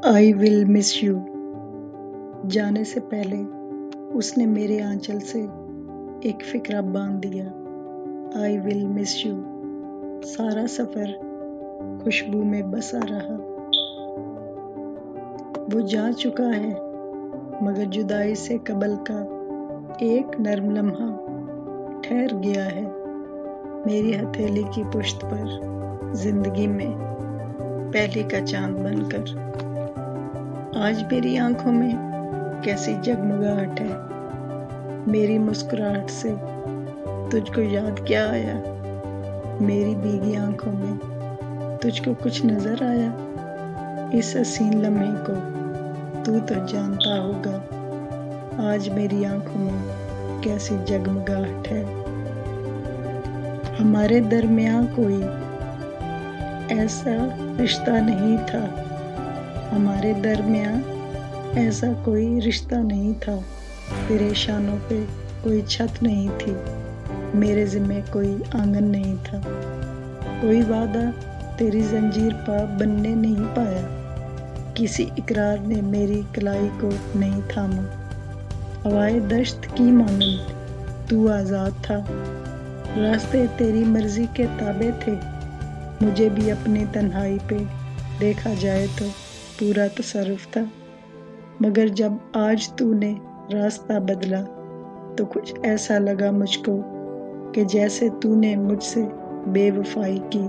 I will miss you. जाने से पहले उसने मेरे आंचल से एक फिक्रा बांध दिया। I will miss you. सारा सफर खुशबू में बसा रहा। वो जा चुका है मगर जुदाई से कबल का एक नर्म लम्हा ठहर गया है मेरी हथेली की पुश्त पर, जिंदगी में पहले का चांद बनकर। आज मेरी आंखों में कैसी जगमगाहट है। मेरी मुस्कुराहट से तुझको याद क्या आया। मेरी भीगी आंखों में तुझको कुछ नजर आया। इस हसीन लम्हे को तू तो जानता होगा। आज मेरी आंखों में कैसी जगमगाहट है। हमारे दरमियां कोई ऐसा रिश्ता नहीं था। हमारे दरमियां ऐसा कोई रिश्ता नहीं था। तेरे शानों पे कोई छत नहीं थी। मेरे ज़िम्मे कोई आंगन नहीं था। कोई वादा तेरी जंजीर पा बनने नहीं पाया। किसी इकरार ने मेरी कलाई को नहीं थामा। हवाए दश्त की मानंद तू आज़ाद था। रास्ते तेरी मर्जी के ताबे थे। मुझे भी अपनी तन्हाई पे देखा जाए तो पूरा तसर्रुफ था। मगर जब आज तूने रास्ता बदला तो कुछ ऐसा लगा मुझको कि जैसे तूने मुझसे बेवफाई की।